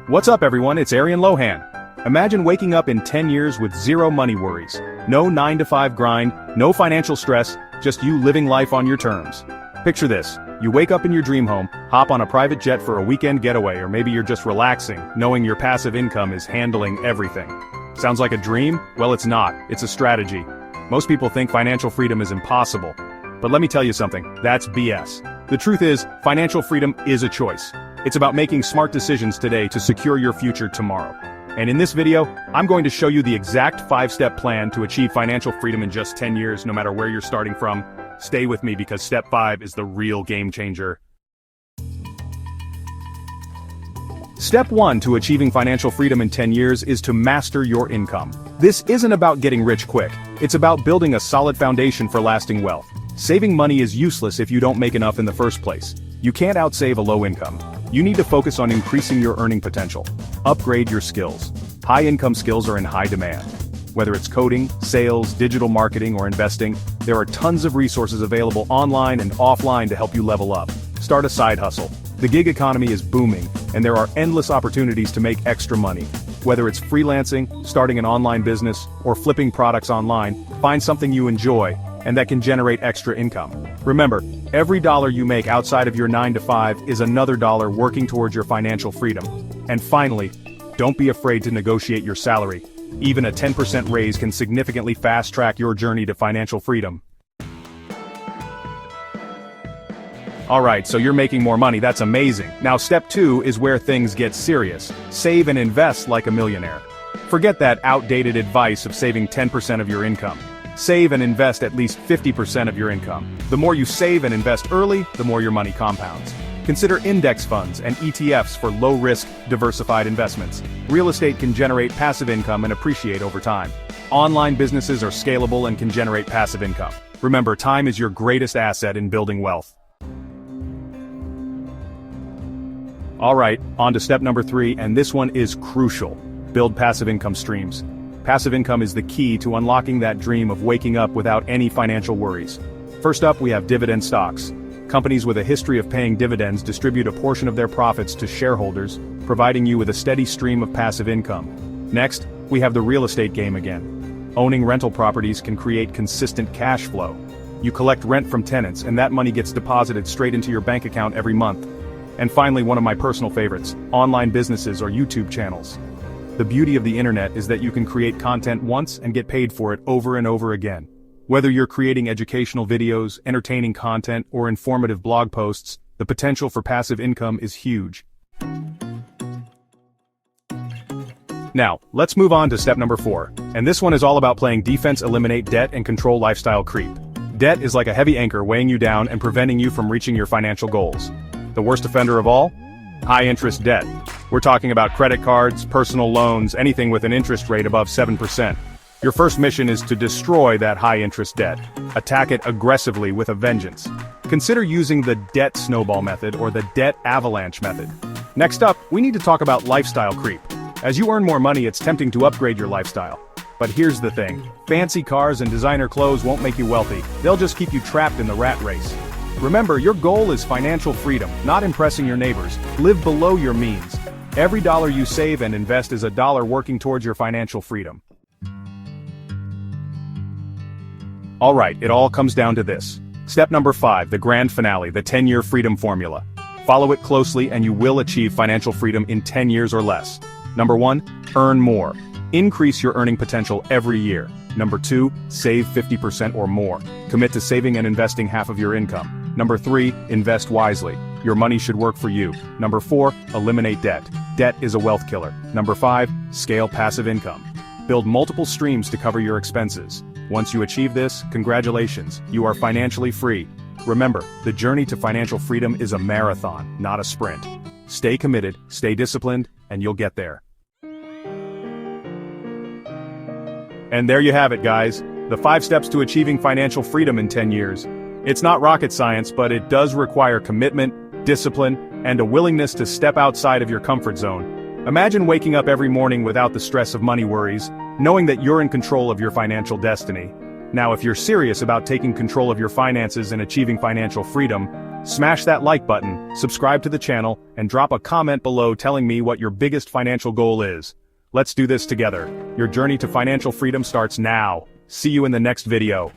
What's up everyone, it's Arian Lohan. Imagine waking up in 10 years with zero money worries. No 9-to-5 grind, no financial stress, just you living life on your terms. Picture this, you wake up in your dream home, hop on a private jet for a weekend getaway, or maybe you're just relaxing, knowing your passive income is handling everything. Sounds like a dream? Well, it's not, it's a strategy. Most people think financial freedom is impossible. But let me tell you something, that's BS. The truth is, financial freedom is a choice. It's about making smart decisions today to secure your future tomorrow. And in this video, I'm going to show you the exact 5-step plan to achieve financial freedom in just 10 years, no matter where you're starting from. Stay with me because step 5 is the real game changer. Step 1 to achieving financial freedom in 10 years is to master your income. This isn't about getting rich quick, it's about building a solid foundation for lasting wealth. Saving money is useless if you don't make enough in the first place. You can't outsave a low income. You need to focus on increasing your earning potential. Upgrade your skills. High-income skills are in high demand. Whether it's coding, sales, digital marketing, or investing, there are tons of resources available online and offline to help you level up. Start a side hustle. The gig economy is booming, and there are endless opportunities to make extra money. Whether it's freelancing, starting an online business, or flipping products online, find something you enjoy, and that can generate extra income. Remember, every dollar you make outside of your 9-to-5 is another dollar working towards your financial freedom. And finally, don't be afraid to negotiate your salary. Even a 10% raise can significantly fast-track your journey to financial freedom. Alright, so you're making more money, that's amazing. Now step 2 is where things get serious. Save and invest like a millionaire. Forget that outdated advice of saving 10% of your income. Save and invest at least 50% of your income. The more you save and invest early, the more your money compounds. Consider index funds and ETFs for low-risk, diversified investments. Real estate can generate passive income and appreciate over time. Online businesses are scalable and can generate passive income. Remember, time is your greatest asset in building wealth. Alright, on to step number 3, and this one is crucial. Build passive income streams. Passive income is the key to unlocking that dream of waking up without any financial worries. First up, we have dividend stocks. Companies with a history of paying dividends distribute a portion of their profits to shareholders, providing you with a steady stream of passive income. Next, we have the real estate game again. Owning rental properties can create consistent cash flow. You collect rent from tenants, and that money gets deposited straight into your bank account every month. And finally, one of my personal favorites, online businesses or YouTube channels. The beauty of the internet is that you can create content once and get paid for it over and over again. Whether you're creating educational videos, entertaining content, or informative blog posts, the potential for passive income is huge. Now, let's move on to step number 4, and this one is all about playing defense, eliminate debt, and control lifestyle creep. Debt is like a heavy anchor weighing you down and preventing you from reaching your financial goals. The worst offender of all? High-interest debt. We're talking about credit cards, personal loans, anything with an interest rate above 7%. Your first mission is to destroy that high-interest debt. Attack it aggressively with a vengeance. Consider using the debt snowball method or the debt avalanche method. Next up, we need to talk about lifestyle creep. As you earn more money, it's tempting to upgrade your lifestyle. But here's the thing. Fancy cars and designer clothes won't make you wealthy. They'll just keep you trapped in the rat race. Remember, your goal is financial freedom, not impressing your neighbors. Live below your means. Every dollar you save and invest is a dollar working towards your financial freedom. Alright, it all comes down to this. Step number 5, the grand finale, the 10-year freedom formula. Follow it closely and you will achieve financial freedom in 10 years or less. Number 1, earn more. Increase your earning potential every year. Number 2, save 50% or more. Commit to saving and investing half of your income. Number 3, invest wisely. Your money should work for you. Number 4, eliminate debt. Debt is a wealth killer. Number 5, scale passive income. Build multiple streams to cover your expenses. Once you achieve this, congratulations, you are financially free. Remember, the journey to financial freedom is a marathon, not a sprint. Stay committed, stay disciplined, and you'll get there. And there you have it, guys. The 5 steps to achieving financial freedom in 10 years. It's not rocket science, but it does require commitment, discipline, and a willingness to step outside of your comfort zone. Imagine waking up every morning without the stress of money worries, knowing that you're in control of your financial destiny. Now if you're serious about taking control of your finances and achieving financial freedom, smash that like button, subscribe to the channel, and drop a comment below telling me what your biggest financial goal is. Let's do this together. Your journey to financial freedom starts now. See you in the next video.